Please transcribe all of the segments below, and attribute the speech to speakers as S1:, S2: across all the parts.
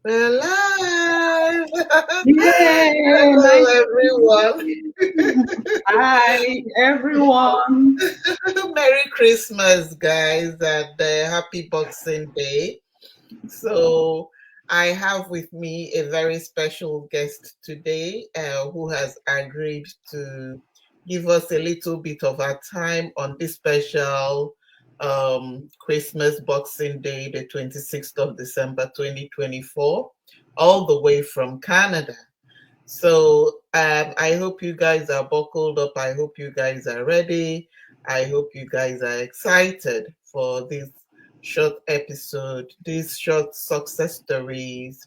S1: We're live.
S2: Yay! Nice
S1: Hello,
S2: to
S1: everyone.
S2: meet you. Hi, everyone.
S1: Merry Christmas, guys, and happy Boxing Day. So, I have with me a very special guest today who has agreed to give us a little bit of our time on this special Christmas Boxing Day, the 26th of December 2024, all the way from Canada. So I hope you guys are buckled up. I hope you guys are ready. I hope you guys are excited for this short episode, these short success stories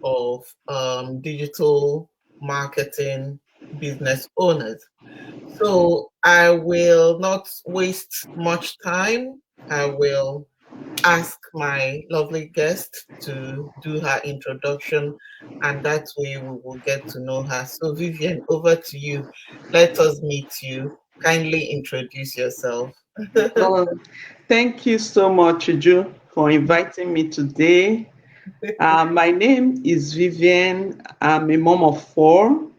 S1: of digital marketing business owners. So I will not waste much time. I will ask my lovely guest to do her introduction, and that way we will get to know her. So, Vivian, over to you. Let us meet you. Kindly introduce yourself.
S2: Oh, thank you so much, Uju, for inviting me today. My name is Vivian. I'm a mom of four.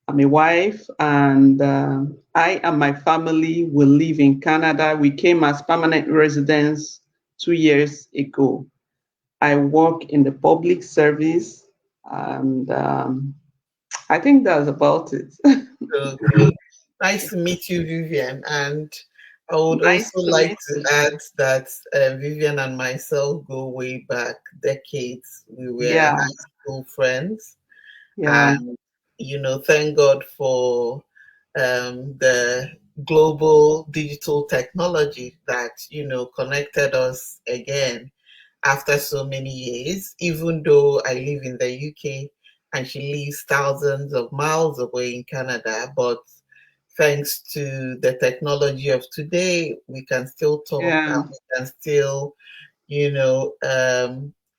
S2: I'm a wife, and I and my family will live in Canada. We came as permanent residents 2 years ago. I work in the public service, and I think that's about it.
S1: Okay. Nice to meet you, Vivian. And I would
S2: Nice
S1: also
S2: to
S1: like
S2: meet
S1: to
S2: you.
S1: add that Vivian and myself go way back decades. We were
S2: Yeah,
S1: high school friends.
S2: yeah,
S1: And, thank God for the global digital technology that, connected us again after so many years, even though I live in the UK and she lives thousands of miles away in Canada. But thanks to the technology of today, we can still talk
S2: yeah,
S1: and we can still you know,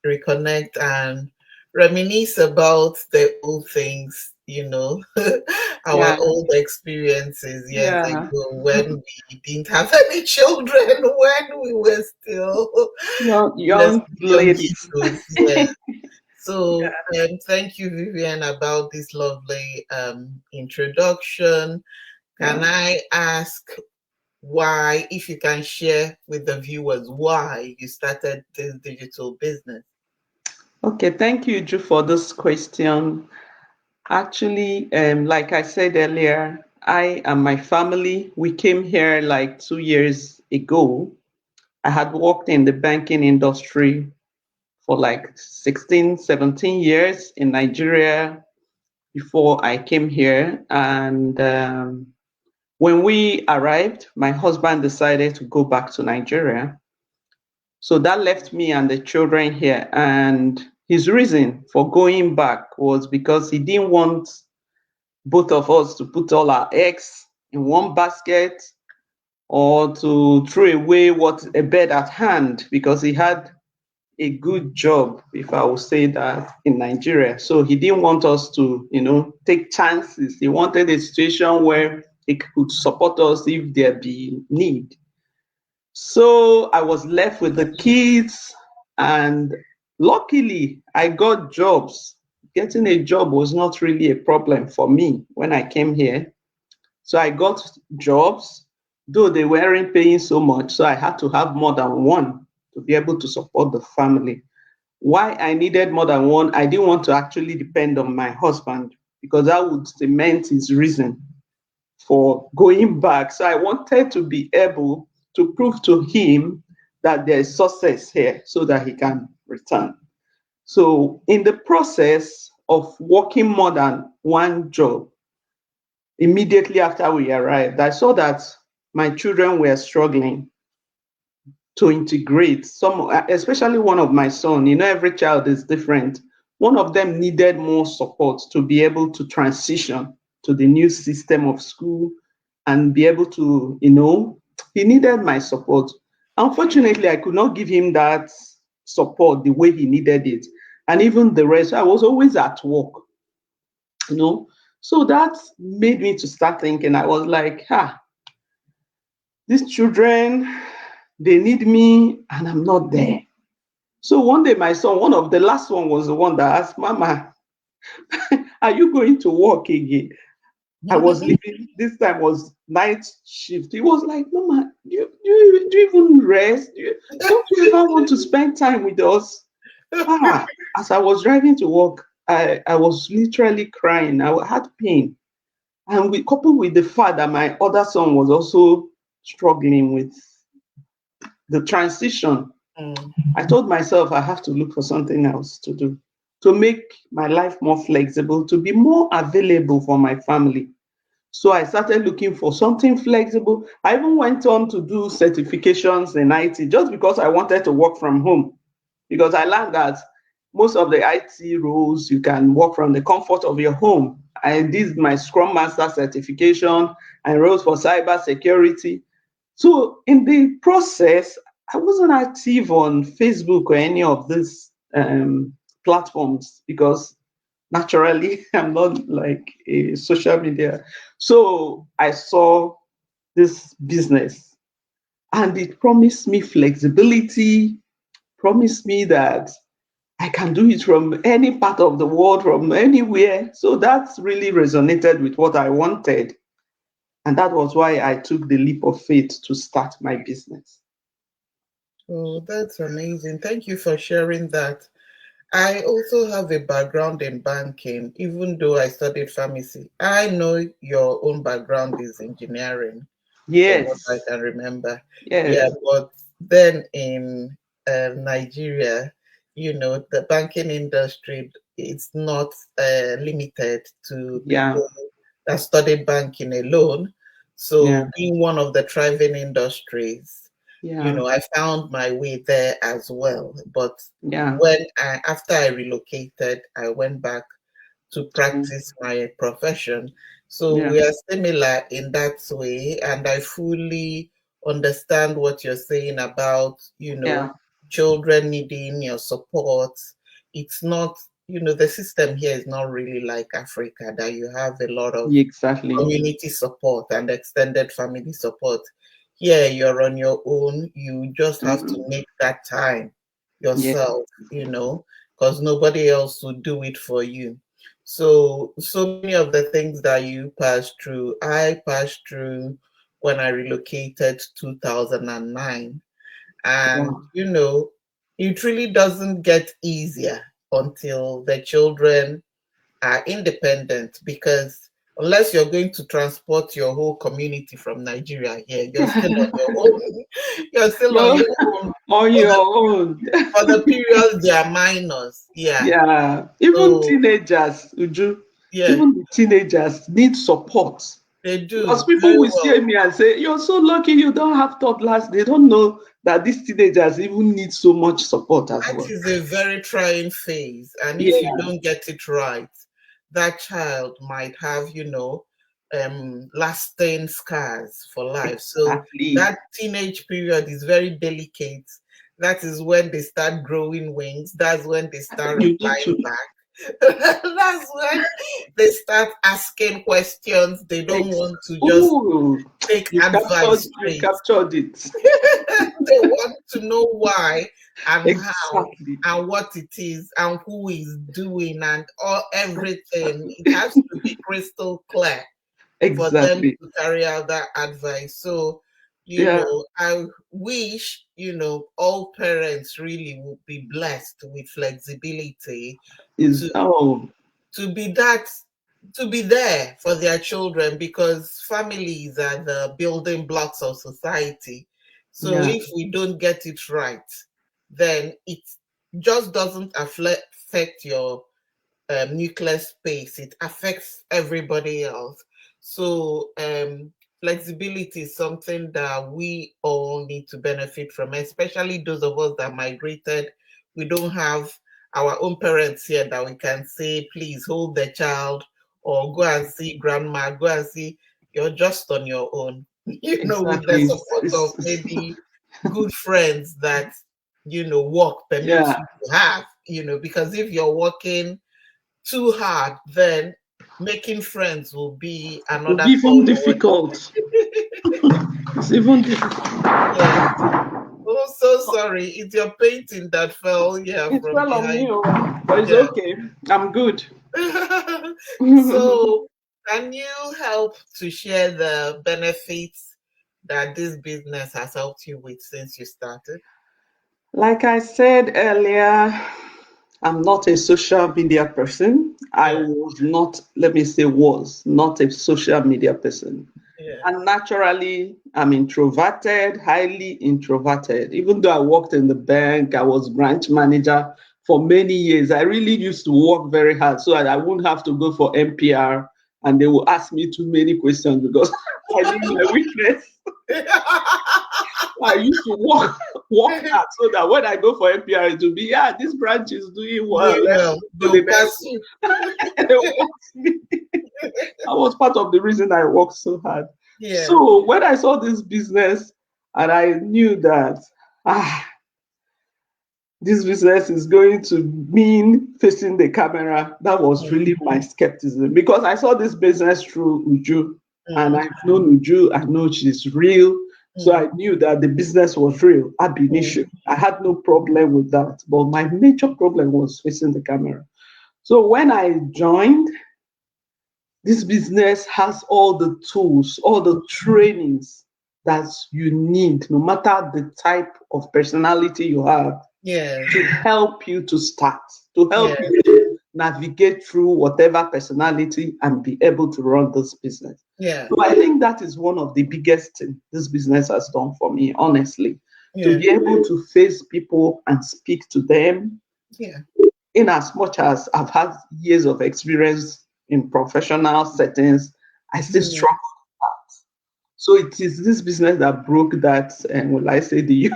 S1: reconnect and reminisce about the old things, our
S2: yeah,
S1: old experiences years
S2: yeah.
S1: ago when we didn't have any children, when we were still
S2: Young
S1: young
S2: ladies.
S1: kiddos. Yeah. So
S2: Yeah,
S1: thank you, Vivian, about this lovely introduction. Can
S2: yeah.
S1: I ask why, if you can share with the viewers why you started this digital business?
S2: Okay, thank you, Ju, for this question. Actually, like I said earlier, I and my family, we came here like 2 years ago. I had worked in the banking industry for like 16, 17 years in Nigeria before I came here. And when we arrived, my husband decided to go back to Nigeria. So that left me and the children here. And his reason for going back was because he didn't want both of us to put all our eggs in one basket or to throw away what a bed at hand because he had a good job, if I would say that, in Nigeria. So he didn't want us to, take chances. He wanted a situation where he could support us if there be need. So I was left with the kids, and luckily I got jobs. Getting a job was not really a problem for me when I came here. So I got jobs, though they weren't paying so much. So I had to have more than one to be able to support the family. Why I needed more than one, I didn't want to actually depend on my husband because that would cement his reason for going back. So I wanted to be able to prove to him that there is success here so that he can return. So, in the process of working more than one job, immediately after we arrived, I saw that my children were struggling to integrate. Some, especially one of my son, every child is different. One of them needed more support to be able to transition to the new system of school and be able to, he needed my support. Unfortunately, I could not give him that support the way he needed it. And even the rest, I was always at work, you know. So that made me to start thinking. I was like, these children, they need me and I'm not there. So one day, my son, one of the last one was the one that asked, Mama, are you going to work again? I was leaving, this time was night shift. He was like, Mama, do you even rest? Don't you ever want to spend time with us? Ah, as I was driving to work, I was literally crying. I had pain. And we coupled with the fact that my other son was also struggling with the transition,
S1: Mm.
S2: I told myself I have to look for something else to do to make my life more flexible, to be more available for my family. So I started looking for something flexible. I even went on to do certifications in IT just because I wanted to work from home. Because I learned that most of the IT roles you can work from the comfort of your home. I did my Scrum Master certification. I wrote for cyber security. So in the process, I wasn't active on Facebook or any of these platforms because naturally I'm not like a social media. So I saw this business and it promised me flexibility, promised me that I can do it from any part of the world, from anywhere. So that really resonated with what I wanted. And that was why I took the leap of faith to start my business.
S1: Oh, that's amazing. Thank you for sharing that. I also have a background in banking, even though I studied pharmacy. I know your own background is engineering, from what I
S2: Yes,
S1: can remember. Yeah,
S2: yes,
S1: but then in Nigeria, the banking industry, it's not limited to
S2: yeah,
S1: people that studied banking alone.
S2: yeah,
S1: So, being one of the thriving industries,
S2: yeah,
S1: I found my way there as well. But
S2: yeah.
S1: after I relocated, I went back to
S2: Mm,
S1: practice my profession. So
S2: yeah,
S1: we are similar in that way, and I fully understand what you're saying about,
S2: yeah,
S1: children needing your support. It's not, the system here is not really like Africa, that you have a lot of
S2: exactly.
S1: community support and extended family support. Here, you're on your own. You just have to
S2: Mm,
S1: make that time
S2: yeah,
S1: yourself, because nobody else will do it for you. So many of the things that you passed through, I passed through when I relocated 2009. And,
S2: wow.
S1: it really doesn't get easier until the children are independent, because unless you're going to transport your whole community from Nigeria here, you're still on your own. You're still on
S2: You're
S1: your own
S2: on
S1: for the
S2: your own.
S1: for the period they are minors. Yeah.
S2: Yeah, even
S1: So
S2: teenagers, Uju,
S1: yeah,
S2: even the teenagers need support.
S1: they
S2: Because
S1: do
S2: people
S1: very
S2: will see
S1: well.
S2: me and say, You're so lucky you don't have toddlers. They don't know that these teenagers even need so much support as
S1: That
S2: well.
S1: is a very trying phase. And if you
S2: Yeah,
S1: don't get it right, that child might have, lasting scars for life. So
S2: exactly.
S1: that teenage period is very delicate. That is when they start growing wings. That's when they start
S2: You need
S1: replying
S2: to.
S1: back. That's when they start asking questions. They don't want to just
S2: Oh,
S1: take
S2: you
S1: advice straight.
S2: captured it.
S1: They want to know why and how
S2: Exactly.
S1: and what it is and who is doing and all everything. It has to be crystal clear for them
S2: Exactly.
S1: to carry out that advice. So,
S2: Yeah.
S1: I wish, all parents really would be blessed with flexibility
S2: Is
S1: to
S2: oh
S1: to be that to be there for their children, because families are the building blocks of society. So
S2: yeah,
S1: if we don't get it right, then it just doesn't affect your nuclear space, it affects everybody else. So, flexibility is something that we all need to benefit from, especially those of us that migrated. We don't have our own parents here that we can say, please hold the child, or go and see grandma, go and see. You're just on your own, with the
S2: exactly.
S1: support of maybe good friends that, work permits
S2: Yeah,
S1: you to have, because if you're working too hard, then making friends will be
S2: will
S1: another
S2: be
S1: tall
S2: even
S1: order.
S2: difficult. It's even difficult.
S1: Yeah. so sorry. It's your painting that fell here
S2: It
S1: from
S2: fell on me,
S1: behind.
S2: oh, but it's
S1: Yeah.
S2: okay. I'm good.
S1: So, can you help to share the benefits that this business has helped you with since you started?
S2: Like I said earlier, I'm not a social media person. I
S1: Yeah,
S2: was not, let me say, was not a social media person.
S1: yeah.
S2: And naturally, I'm introverted, highly introverted. Even though I worked in the bank, I was branch manager for many years. I really used to work very hard so that I wouldn't have to go for NPR and they will ask me too many questions because I knew my weakness. I used to work hard so that when I go for NPR, it will be, yeah, this branch is doing well.
S1: Doing
S2: Let's
S1: well.
S2: go to
S1: They'll
S2: the
S1: pass you.
S2: next. They will ask me. That was part of the reason I worked so hard.
S1: Yeah,
S2: So when I saw this business and I knew that ah, this business is going to mean facing the camera, that was
S1: mm,
S2: really my skepticism because I saw this business through Uju and
S1: mm,
S2: I've known Uju, I know she's real. So
S1: mm,
S2: I knew that the business was real, ab
S1: mm.
S2: initio. I had no problem with that. But my major problem was facing the camera. So when I joined, this business has all the tools, all the trainings that you need, no matter the type of personality you have,
S1: Yes,
S2: to help you to start, to
S1: yeah,
S2: help you to navigate through whatever personality and be able to run this business.
S1: yeah,
S2: So I think that is one of the biggest things this business has done for me, honestly, to
S1: yeah,
S2: be able to face people and speak to them
S1: yeah,
S2: in as much as I've had years of experience in professional settings, I still
S1: mm,
S2: struggle. So it is this business that broke that, and will I say the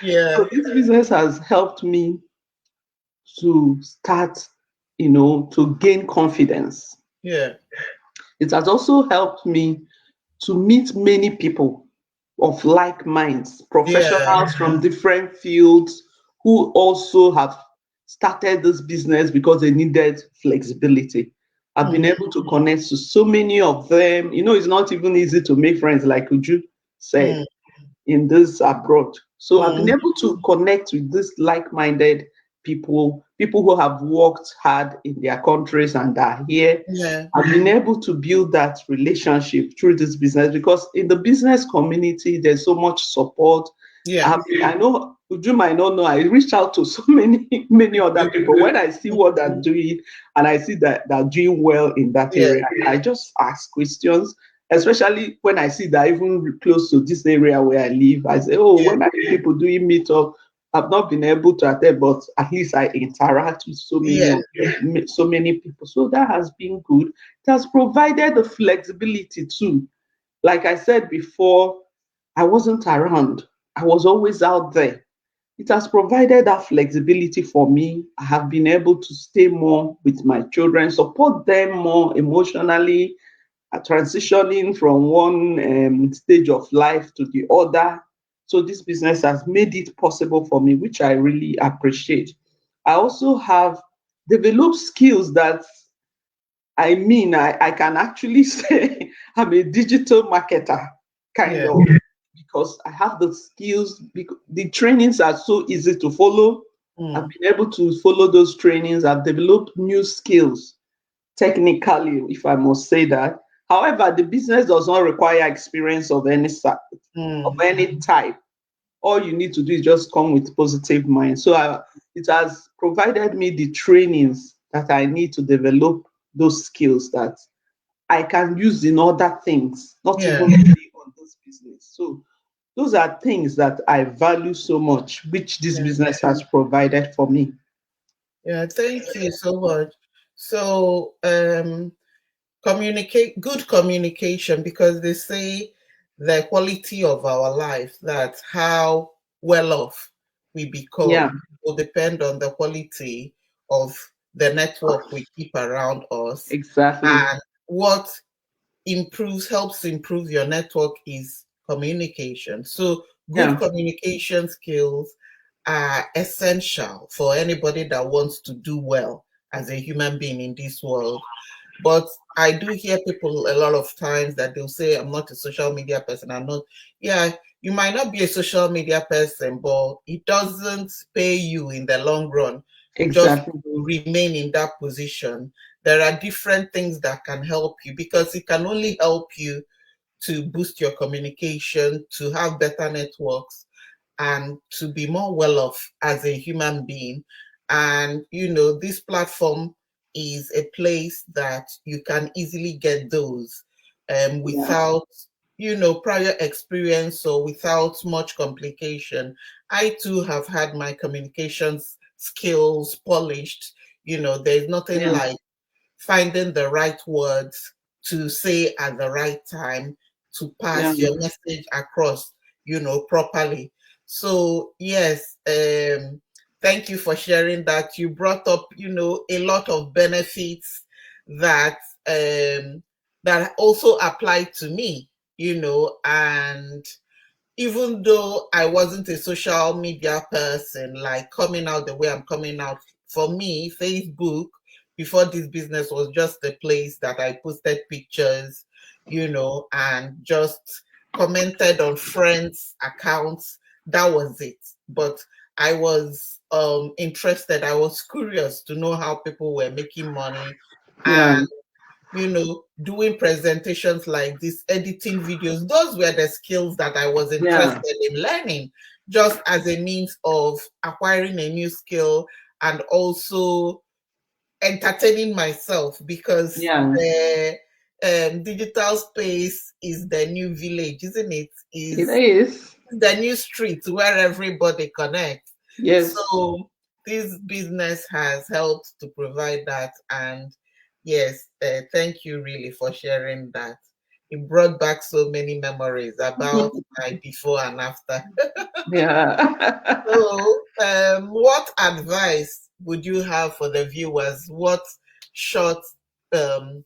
S1: yeah,
S2: so this business has helped me to start, to gain confidence.
S1: yeah,
S2: It has also helped me to meet many people of like minds,
S1: yeah,
S2: professionals from different fields who also have started this business because they needed flexibility. I've been
S1: mm,
S2: able to connect to so many of them. It's not even easy to make friends, like Uju said,
S1: mm,
S2: in this abroad. So I've been
S1: mm,
S2: able to connect with these like-minded people, people who have worked hard in their countries and are here.
S1: yeah,
S2: I've been able to build that relationship through this business because in the business community, there's so much support.
S1: yeah.
S2: I know Uju might not know. I reach out to so many, many other people. When I see what they're doing and I see that they're doing well in that
S1: Yeah,
S2: area, I just ask questions, especially when I see that even close to this area where I live. I say, oh,
S1: yeah,
S2: when I see people doing meetup, I've not been able to attend, but at least I interact with
S1: yeah,
S2: so many people. So that has been good. It has provided the flexibility too. Like I said before, I wasn't around. I was always out there. It has provided that flexibility for me. I have been able to stay more with my children, support them more emotionally, transitioning from one stage of life to the other. So this business has made it possible for me, which I really appreciate. I also have developed skills that I can actually say I'm a digital marketer, kind
S1: yeah,
S2: of, because I have the skills. The trainings are so easy to follow. I've
S1: mm,
S2: been able to follow those trainings. I've developed new skills technically, if I must say that. However, the business does not require experience of of
S1: mm,
S2: any type. All you need to do is just come with positive mind. So it has provided me the trainings that I need to develop those skills that I can use in other things, not even
S1: yeah,
S2: only on this business. So those are things that I value so much, which this
S1: yeah,
S2: business has provided for me.
S1: yeah. Thank you so much. So, communicate good communication, because they say the quality of our life, that how well off we
S2: Yeah,
S1: become, will depend on the quality of the network we keep around us.
S2: exactly.
S1: And what helps improve your network is communication. So good
S2: Yeah,
S1: communication skills are essential for anybody that wants to do well as a human being in this world. But I do hear people a lot of times that they'll say, I'm not a social media person. I'm not. Yeah, you might not be a social media person, but it doesn't pay you in the long run just
S2: Exactly.
S1: to remain in that position. There are different things that can help you, because it can only help you to boost your communication, to have better networks, and to be more well off as a human being. And, this platform is a place that you can easily get those
S2: Yeah.
S1: without, prior experience or without much complication. I too have had my communications skills polished. There's nothing
S2: Yeah.
S1: like finding the right words to say at the right time to
S2: Yeah.
S1: pass your message across, properly. So, yes, thank you for sharing that. You brought up, a lot of benefits that that also apply to me, and even though I wasn't a social media person, like coming out the way I'm coming out, for me, Facebook, before this business, was just a place that I posted pictures, and just commented on friends' accounts. That was it. But I was interested, I was curious to know how people were making money.
S2: Yeah.
S1: And doing presentations like this, editing videos, those were the skills that I was
S2: Yeah.
S1: interested in learning, just as a means of acquiring a new skill and also entertaining myself, because
S2: Yeah.
S1: the digital space is the new village, isn't it?
S2: It
S1: Is
S2: is.
S1: the new street where everybody connects.
S2: Yes.
S1: So this business has helped to provide that. And yes, thank you really for sharing that. It brought back so many memories about my before and after.
S2: Yeah.
S1: So, what advice would you have for the viewers? What short um,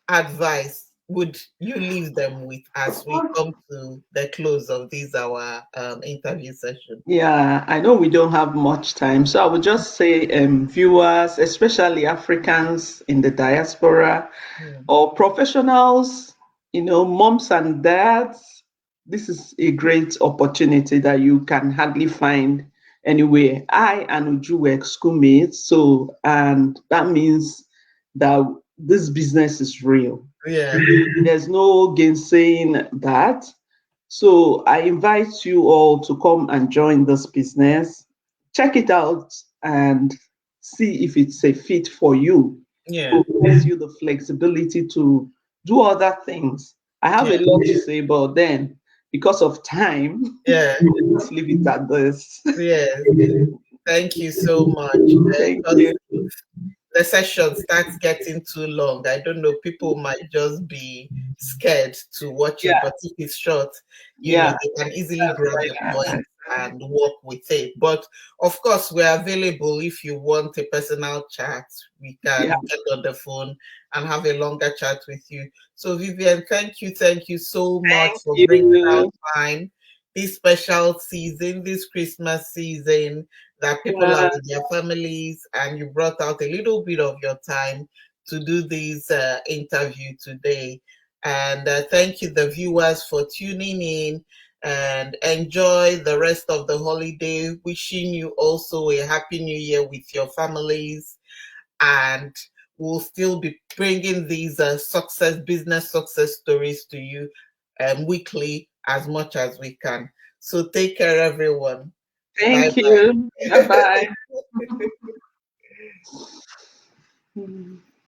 S1: advice would you leave them with as we come to the close of this our interview session?
S2: Yeah, I know we don't have much time, so I would just say, viewers, especially Africans in the diaspora
S1: Hmm.
S2: or professionals, moms and dads, this is a great opportunity that you can hardly find anywhere. I and Uju were schoolmates, so, and that means that this business is real.
S1: Yeah,
S2: There's no gainsaying that. So I invite you all to come and join this business. Check it out and see if it's a fit for you.
S1: yeah,
S2: It gives you the flexibility to do other things. I have a
S1: yeah,
S2: lot to say, but then because of time,
S1: yeah,
S2: let's leave it at this.
S1: yes. Thank you so much.
S2: Thank
S1: Because
S2: you.
S1: the session starts getting too long, I don't know, people might just be scared to watch it.
S2: Yeah,
S1: But if it's short,
S2: yeah,
S1: they can easily
S2: that's
S1: grab the
S2: right.
S1: point and work with it. But of course, we're available if you want a personal chat. We
S2: Yeah,
S1: can get on the phone and have a longer chat with you. So, Vivian, thank you so much
S2: thank
S1: for bringing out
S2: you.
S1: time this special season, this Christmas season, that people are
S2: Yeah,
S1: with their families, and you brought out a little bit of your time to do this interview today. And thank you, the viewers, for tuning in, and enjoy the rest of the holiday. Wishing you also a happy new year with your families. And we'll still be bringing these business success stories to you weekly as much as we can. So take care, everyone. Bye
S2: thank
S1: bye.
S2: you. Bye bye.